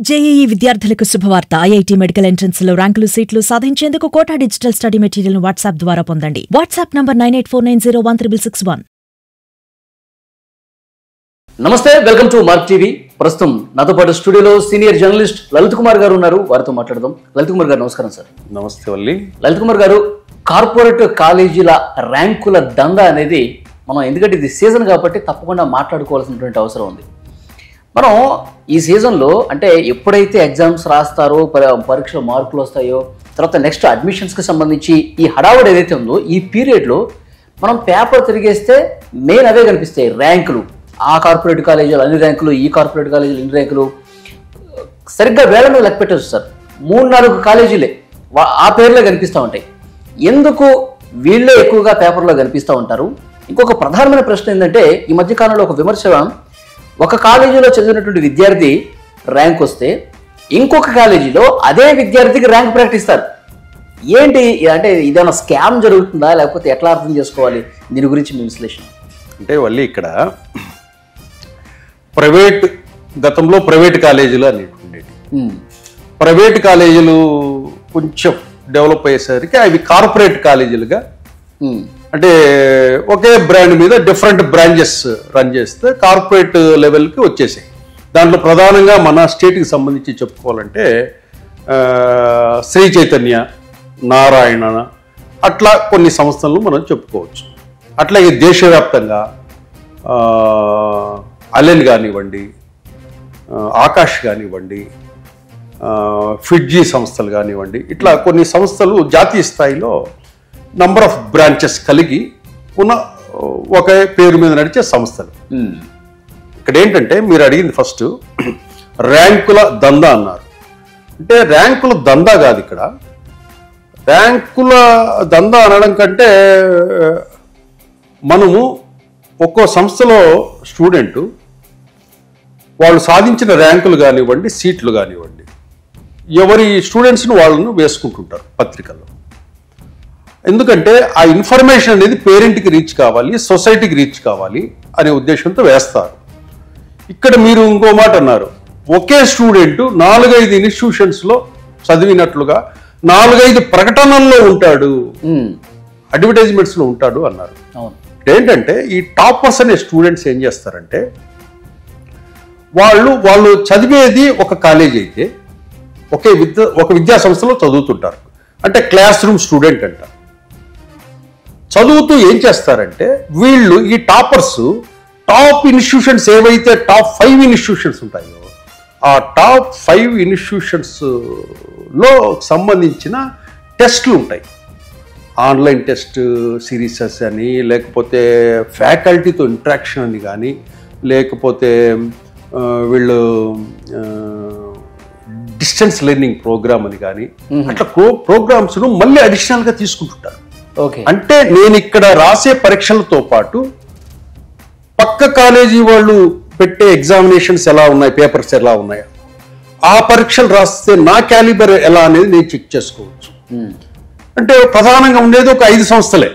JEE విద్యార్థులకు శుభవార్త. IIT medical entrance లో ర్యాంకులు సీట్లు సాధించేందుకు కోటా డిజిటల్ స్టడీ మెటీరియల్ ను వాట్సాప్ ద్వారా పొందండి. WhatsApp number 9849016661. నమస్తే, వెల్కమ్ టు మార్క్ టీవీ. ప్రస్తుతం నాతో పాటు స్టూడియోలో సీనియర్ జర్నలిస్ట్ లలిత్ కుమార్ గారు ఉన్నారు. వారితో మాట్లాడదాం. లలిత్ కుమార్ గారు నమస్కారం సార్. నమస్తే వల్లి. లలిత్ కుమార్ గారు, కార్పొరేట్ కాలేజీల ర్యాంకుల దందా అనేది మనం, ఎందుకంటే ఇది సీజన్ కాబట్టి తప్పకుండా మాట్లాడుకోవాల్సినటువంటి అవసరం ఉంది. మనం ఈ సీజన్లో అంటే ఎప్పుడైతే ఎగ్జామ్స్ రాస్తారో, పరీక్షలో మార్కులు వస్తాయో, తర్వాత నెక్స్ట్ అడ్మిషన్స్కి సంబంధించి ఈ హడావుడి ఏదైతే ఉందో ఈ పీరియడ్లో మనం పేపర్ తిరిగేస్తే మెయిన్ అవే కనిపిస్తాయి ర్యాంకులు. ఆ కార్పొరేట్ కాలేజీలు అన్ని ర్యాంకులు, ఈ కార్పొరేట్ కాలేజీలు ఇన్ని ర్యాంకులు. సరిగ్గా వేల మీద లెక్క పెట్టచ్చు సార్. 3-4 కాలేజీలే ఆ పేర్లే కనిపిస్తూ ఉంటాయి. ఎందుకు వీళ్ళే ఎక్కువగా పేపర్లో కనిపిస్తూ ఉంటారు? ఇంకొక ప్రధానమైన ప్రశ్న ఏంటంటే, ఈ మధ్యకాలంలో ఒక విమర్శ, ఒక కాలేజీలో చదివినటువంటి విద్యార్థి ర్యాంక్ వస్తే ఇంకొక కాలేజీలో అదే విద్యార్థికి ర్యాంక్ ప్రకటిస్తారు. ఏంటి అంటే, ఇదేమైనా స్కామ్ జరుగుతుందా, లేకపోతే ఎట్లా అర్థం చేసుకోవాలి? దీని గురించి మీ విశ్లేషణ. అంటే వల్లి, ఇక్కడ గతంలో ప్రైవేట్ కాలేజీలు అనేవి ఉండేవి. ప్రైవేట్ కాలేజీలు కొంచెం డెవలప్ అయ్యేసరికి అవి కార్పొరేట్ కాలేజీలుగా, అంటే ఒకే బ్రాండ్ మీద డిఫరెంట్ బ్రాంచెస్ రన్ చేస్తే కార్పొరేట్ లెవెల్కి వచ్చేసాయి. దాంట్లో ప్రధానంగా మన స్టేట్కి సంబంధించి చెప్పుకోవాలంటే శ్రీ చైతన్య, నారాయణ, అట్లా కొన్ని సంస్థలను మనం చెప్పుకోవచ్చు. అట్లాగే దేశవ్యాప్తంగా అలెన్ కానివ్వండి, ఆకాష్ కానివ్వండి, ఫిడ్జీ సంస్థలు కానివ్వండి, ఇట్లా కొన్ని సంస్థలు జాతీయ స్థాయిలో నంబర్ ఆఫ్ బ్రాంచెస్ కలిగి ఉన్న ఒకే పేరు మీద నడిచే సంస్థలు. ఇక్కడ ఏంటంటే, మీరు అడిగింది ఫస్ట్ ర్యాంకుల దందా అన్నారు. అంటే ర్యాంకుల దందా కాదు ఇక్కడ. ర్యాంకుల దందా అనడం కంటే, మనము ఒక్కో సంస్థలో స్టూడెంట్ వాళ్ళు సాధించిన ర్యాంకులు కానివ్వండి, సీట్లు కానివ్వండి, ఎవరి స్టూడెంట్స్ని వాళ్ళను వేసుకుంటుంటారు పత్రికల్లో. ఎందుకంటే ఆ ఇన్ఫర్మేషన్ అనేది పేరెంట్కి రీచ్ కావాలి, సొసైటీకి రీచ్ కావాలి అనే ఉద్దేశంతో వేస్తారు. ఇక్కడ మీరు ఇంకో మాట అన్నారు, ఒకే స్టూడెంట్ 4-5 ఇన్స్టిట్యూషన్స్లో చదివినట్లుగా 4-5 ప్రకటనల్లో ఉంటాడు, అడ్వర్టైజ్మెంట్స్లో ఉంటాడు అన్నారు. ఏంటంటే, ఈ టాపర్స్ అనే స్టూడెంట్స్ ఏం చేస్తారంటే, వాళ్ళు చదివేది ఒక కాలేజ్ అయితే ఒక విద్యా సంస్థలో చదువుతుంటారు. అంటే క్లాస్ రూమ్ స్టూడెంట్ అంట. చదువుతూ ఏం చేస్తారంటే, వీళ్ళు ఈ టాపర్స్ టాప్ ఇన్స్టిట్యూషన్స్ ఏవైతే టాప్ 5 ఇన్స్టిట్యూషన్స్ ఉంటాయో, ఆ టాప్ 5 ఇన్స్టిట్యూషన్స్లో సంబంధించిన టెస్ట్లు ఉంటాయి. ఆన్లైన్ టెస్ట్ సిరీసెస్ అని, లేకపోతే ఫ్యాకల్టీతో ఇంటరాక్షన్ అని కానీ, లేకపోతే వీళ్ళు డిస్టెన్స్ లెర్నింగ్ ప్రోగ్రామ్ అని కానీ, అట్లా ప్రోగ్రామ్స్ను మళ్ళీ అడిషనల్గా తీసుకుంటుంటారు. అంటే నేను ఇక్కడ రాసే పరీక్షలతో పాటు పక్క కాలేజీ వాళ్ళు పెట్టే ఎగ్జామినేషన్స్ ఎలా ఉన్నాయి, పేపర్స్ ఎలా ఉన్నాయో, ఆ పరీక్షలు రాస్తే నా క్యాలిబర్ ఎలా అనేది నేను చెక్ చేసుకోవచ్చు. అంటే ప్రధానంగా ఉండేది ఒక 5 సంస్థలే.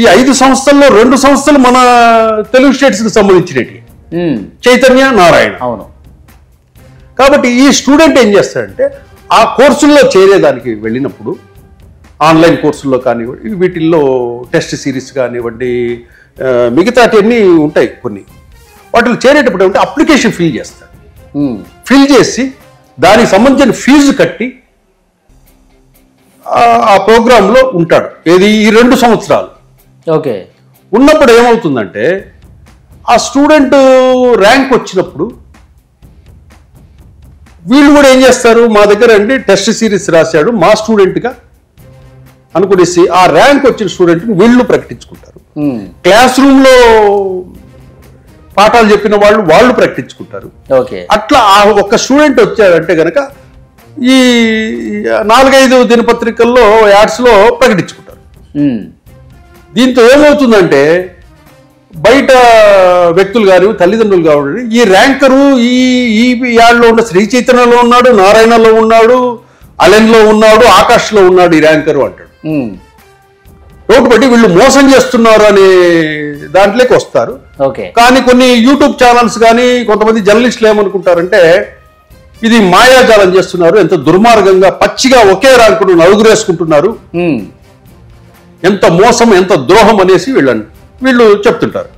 ఈ 5 సంస్థల్లో 2 సంస్థలు మన తెలుగు స్టేట్స్కి సంబంధించినవి, చైతన్య, నారాయణ. అవును. కాబట్టి ఈ స్టూడెంట్ ఏం చేస్తాడంటే, ఆ కోర్సుల్లో చేరేదానికి వెళ్ళినప్పుడు, ఆన్లైన్ కోర్సుల్లో కానివ్వండి, వీటిల్లో టెస్ట్ సిరీస్ కానివ్వండి, మిగతాటి ఉంటాయి కొన్ని, వాటిలో చేరేటప్పుడు ఏమంటే అప్లికేషన్ ఫిల్ చేస్తాడు. ఫిల్ చేసి దానికి సంబంధించిన ఫీజు కట్టి ఆ ప్రోగ్రాంలో ఉంటాడు. ఏది ఈ 2 సంవత్సరాలు ఉన్నప్పుడు ఏమవుతుందంటే, ఆ స్టూడెంట్ ర్యాంక్ వచ్చినప్పుడు వీళ్ళు కూడా ఏం చేస్తారు, మా దగ్గర అండి టెస్ట్ సిరీస్ రాశాడు మా స్టూడెంట్గా అనుకునేసి ఆ ర్యాంక్ వచ్చిన స్టూడెంట్ని వీళ్ళు ప్రకటించుకుంటారు. క్లాస్ రూమ్లో పాఠాలు చెప్పిన వాళ్ళు ప్రకటించుకుంటారు. అట్లా ఒక స్టూడెంట్ వచ్చాడంటే కనుక ఈ 4-5 దినపత్రికల్లో, యాడ్స్లో ప్రకటించుకుంటారు. దీంతో ఏమవుతుందంటే, బయట వ్యక్తులు కానీ, తల్లిదండ్రులు కావాలి, ఈ ర్యాంకరు ఈ యాడ్లో ఉన్న శ్రీ చైతన్యలో ఉన్నాడు, నారాయణలో ఉన్నాడు, అలెన్లో ఉన్నాడు, ఆకాష్లో ఉన్నాడు ఈ ర్యాంకరు అంటాడు. డౌట్ బట్టి వీళ్ళు మోసం చేస్తున్నారు అనే దాంట్లోకి వస్తారు. కానీ కొన్ని యూట్యూబ్ ఛానల్స్ కానీ, కొంతమంది జర్నలిస్టులు ఏమనుకుంటారంటే, ఇది మాయాజాలం చేస్తున్నారు, ఎంత దుర్మార్గంగా పచ్చిగా ఒకే ర్యాంకును నలుగురేసుకుంటున్నారు, ఎంత మోసం ఎంత ద్రోహం అనేసి వీళ్ళు చెప్తుంటారు.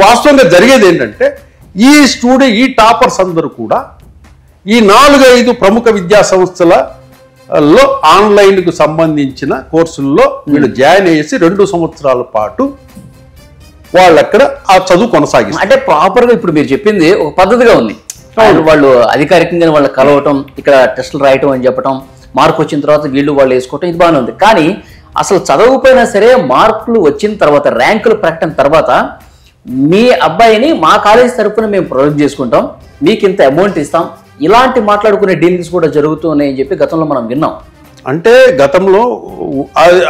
వాస్తవంగా జరిగేది ఏంటంటే ఈ టాపర్స్ అందరూ కూడా ఈ 4-5 ప్రముఖ విద్యా సంస్థలలో ఆన్లైన్కు సంబంధించిన కోర్సుల్లో వీళ్ళు జాయిన్ అయ్యేసి 2 సంవత్సరాల పాటు వాళ్ళు అక్కడ ఆ చదువు కొనసాగిస్తారు. అంటే ప్రాపర్గా ఇప్పుడు మీరు చెప్పింది ఒక పద్ధతిగా ఉంది. వాళ్ళు అధికారికంగా వాళ్ళు కలవటం, ఇక్కడ టెస్టులు రాయటం అని చెప్పటం, మార్కు వచ్చిన తర్వాత వీళ్ళు వాళ్ళు వేసుకోవటం, ఇది బాగానే ఉంది. కానీ అసలు చదవకపోయినా సరే మార్కులు వచ్చిన తర్వాత, ర్యాంకులు ప్రకటన తర్వాత మీ అబ్బాయిని మా కాలేజీ తరఫున మేము ప్రొజెక్ట్ చేసుకుంటాం, మీకు ఇంత అమౌంట్ ఇస్తాం, ఇలాంటి మాట్లాడుకునే డీలింగ్స్ కూడా జరుగుతున్నాయని చెప్పి గతంలో మనం విన్నాం. అంటే గతంలో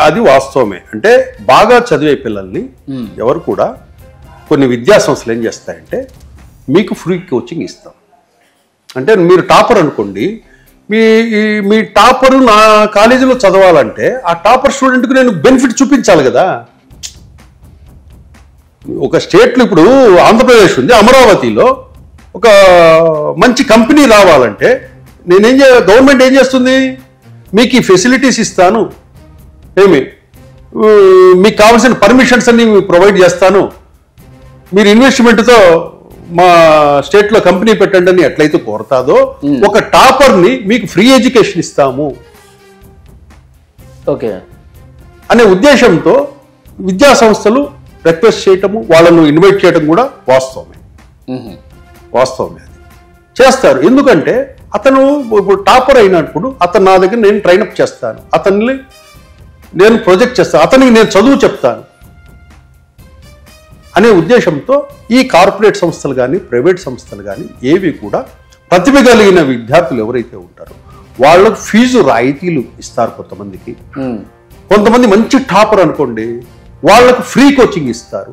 అది వాస్తవమే. అంటే బాగా చదివే పిల్లల్ని ఎవరు కూడా కొన్ని విద్యా సంస్థలు ఏం చేస్తాయంటే మీకు ఫ్రీ కోచింగ్ ఇస్తాం. అంటే మీరు టాపర్ అనుకోండి, మీ టాపర్ నా కాలేజీలో చదవాలంటే ఆ టాపర్ స్టూడెంట్కి నేను బెనిఫిట్ చూపించాలి కదా. ఒక స్టేట్లో ఇప్పుడు ఆంధ్రప్రదేశ్ ఉంది, అమరావతిలో ఒక మంచి కంపెనీ రావాలంటే గవర్నమెంట్ ఏం చేస్తుంది, మీకు ఈ ఫెసిలిటీస్ ఇస్తాను, మీకు కావాల్సిన పర్మిషన్స్ అన్ని ప్రొవైడ్ చేస్తాను, మీరు ఇన్వెస్ట్మెంట్తో మా స్టేట్లో కంపెనీ పెట్టండి అని ఎట్లయితే కోరతాదో ఒక టాపర్ని మీకు ఫ్రీ ఎడ్యుకేషన్ ఇస్తాము అనే ఉద్దేశంతో విద్యా సంస్థలు రిక్వెస్ట్ చేయటము, వాళ్ళను ఇన్వైట్ చేయడం కూడా వాస్తవమే. అది చేస్తారు. ఎందుకంటే అతను ఇప్పుడు టాపర్ అయినప్పుడు అతను నా దగ్గర నేను ట్రైనప్ చేస్తాను, అతన్ని నేను ప్రొజెక్ట్ చేస్తాను, అతనికి నేను చదువు చెప్తాను అనే ఉద్దేశంతో ఈ కార్పొరేట్ సంస్థలు కానీ ప్రైవేట్ సంస్థలు కానీ ఏవి కూడా ప్రతిభ కలిగిన విద్యార్థులు ఎవరైతే ఉంటారో వాళ్ళకు ఫీజు రాయితీలు ఇస్తారు. కొంతమంది మంచి టాపర్ అనుకోండి వాళ్ళకు ఫ్రీ కోచింగ్ ఇస్తారు.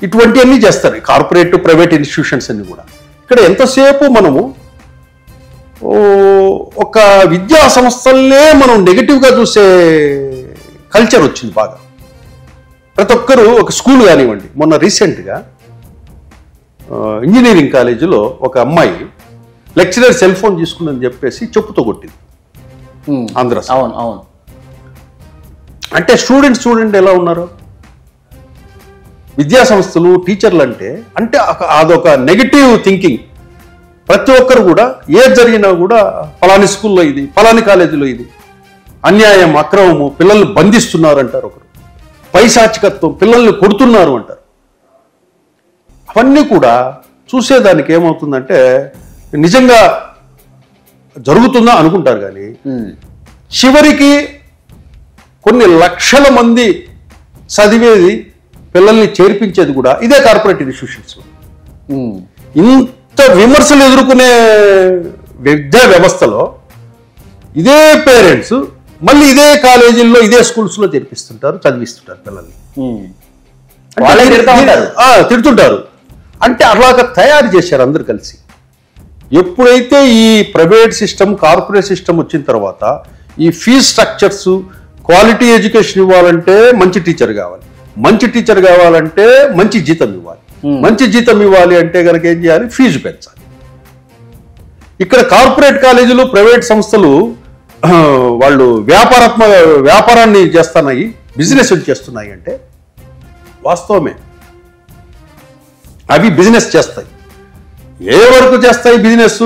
ఇటువంటివన్నీ చేస్తారు కార్పొరేట్ ప్రైవేట్ ఇన్స్టిట్యూషన్స్ అన్ని కూడా. ఇక్కడ ఎంతసేపు మనము ఒక విద్యా సంస్థలనే మనం నెగిటివ్గా చూసే కల్చర్ వచ్చింది బాగా. ప్రతి ఒక్కరు ఒక స్కూల్ కానివ్వండి, మొన్న రీసెంట్గా ఇంజనీరింగ్ కాలేజీలో ఒక అమ్మాయి లెక్చరర్ సెల్ ఫోన్ తీసుకుందని చెప్పేసి చెప్పుతో కొట్టింది ఆంధ్ర. అంటే స్టూడెంట్ ఎలా ఉన్నారు, విద్యా సంస్థలు టీచర్లు అంటే అదొక నెగిటివ్ థింకింగ్. ప్రతి ఒక్కరు కూడా ఏది జరిగినా కూడా ఫలాని స్కూల్లో ఇది, ఫలాని కాలేజీలో ఇది అన్యాయం, అక్రమము, పిల్లల్ని బంధిస్తున్నారు అంటారు ఒకరు, పైశాచికత్వం, పిల్లల్ని కొడుతున్నారు అంటారు. అవన్నీ కూడా చూసేదానికి ఏమవుతుందంటే నిజంగా జరుగుతుందా అనుకుంటారు. కానీ చివరికి కొన్ని లక్షల మంది చదివేది, పిల్లల్ని చేర్పించేది కూడా ఇదే కార్పొరేట్ ఇన్స్టిట్యూషన్స్. ఇంత విమర్శలు ఎదుర్కొనే విద్యా వ్యవస్థలో ఇదే పేరెంట్స్ మళ్ళీ ఇదే కాలేజీల్లో ఇదే స్కూల్స్లో చేర్పిస్తుంటారు, చదివిస్తుంటారు పిల్లల్ని, తిడుతుంటారు. అంటే అలాగా తయారు చేశారు అందరు కలిసి. ఎప్పుడైతే ఈ ప్రైవేట్ సిస్టమ్ కార్పొరేట్ సిస్టమ్ వచ్చిన తర్వాత ఈ ఫీజ్ స్ట్రక్చర్స్, క్వాలిటీ ఎడ్యుకేషన్ ఇవ్వాలంటే మంచి టీచర్ కావాలి, మంచి టీచర్ కావాలంటే మంచి జీతం ఇవ్వాలి, మంచి జీతం ఇవ్వాలి అంటే కనుక ఏం చేయాలి, ఫీజు పెంచాలి. ఇక్కడ కార్పొరేట్ కాలేజీలు ప్రైవేట్ సంస్థలు వాళ్ళు వ్యాపారాన్ని చేస్తున్నాయి, బిజినెస్ చేస్తున్నాయి అంటే వాస్తవమే. అవి బిజినెస్ చేస్తాయి. ఏ వరకు చేస్తాయి బిజినెస్?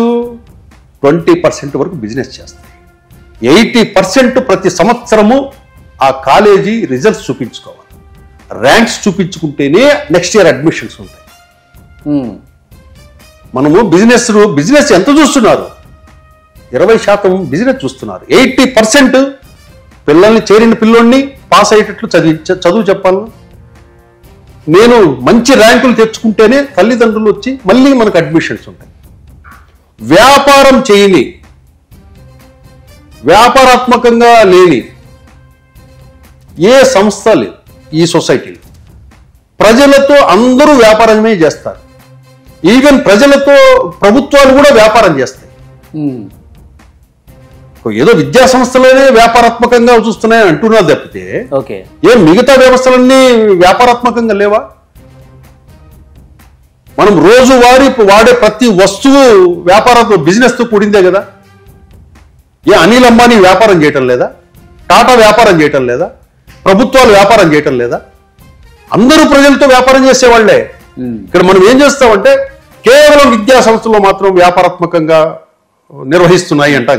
20% వరకు బిజినెస్ చేస్తాయి. 80% ప్రతి సంవత్సరము ఆ కాలేజీ రిజల్ట్స్ చూపించుకోవాలి, ర్యాంక్స్ చూపించుకుంటేనే నెక్స్ట్ ఇయర్ అడ్మిషన్స్ ఉంటాయి. మనము బిజినెస్ ఎంత చూస్తున్నారు? 20% బిజినెస్ చూస్తున్నారు. 80% పిల్లల్ని, చేరిన పిల్లోడిని పాస్ అయ్యేటట్లు చదువు చెప్పాలి. నేను మంచి ర్యాంకులు తెచ్చుకుంటేనే తల్లిదండ్రులు వచ్చి మళ్ళీ మనకు అడ్మిషన్స్ ఉంటాయి. వ్యాపారం చేయని, వ్యాపారాత్మకంగా లేని ఏ సంస్థ లేదు ఈ సొసైటీలో. ప్రజలతో అందరూ వ్యాపారమే చేస్తారు. ఈవెన్ ప్రజలతో ప్రభుత్వాలు కూడా వ్యాపారం చేస్తాయి. ఏదో విద్యా సంస్థలనే వ్యాపారాత్మకంగా చూస్తున్నాయని అంటున్నారు తప్పితే ఏం మిగతా వ్యవస్థలన్నీ వ్యాపారాత్మకంగా లేవా? మనం రోజువారీ వాడే ప్రతి వస్తువు వ్యాపారంతో బిజినెస్ తో కూడిందే కదా. ఏ అనిల్ అంబానీ వ్యాపారం చేయటం లేదా? టాటా వ్యాపారం చేయటం లేదా? ప్రభుత్వాలు వ్యాపారం చేయటం లేదా? అందరూ ప్రజలతో వ్యాపారం చేసేవాళ్లే. ఇక్కడ మనం ఏం చేస్తామంటే కేవలం విద్యా సంస్థలు మాత్రం వ్యాపారాత్మకంగా నిర్వహిస్తున్నాయి అంటాం.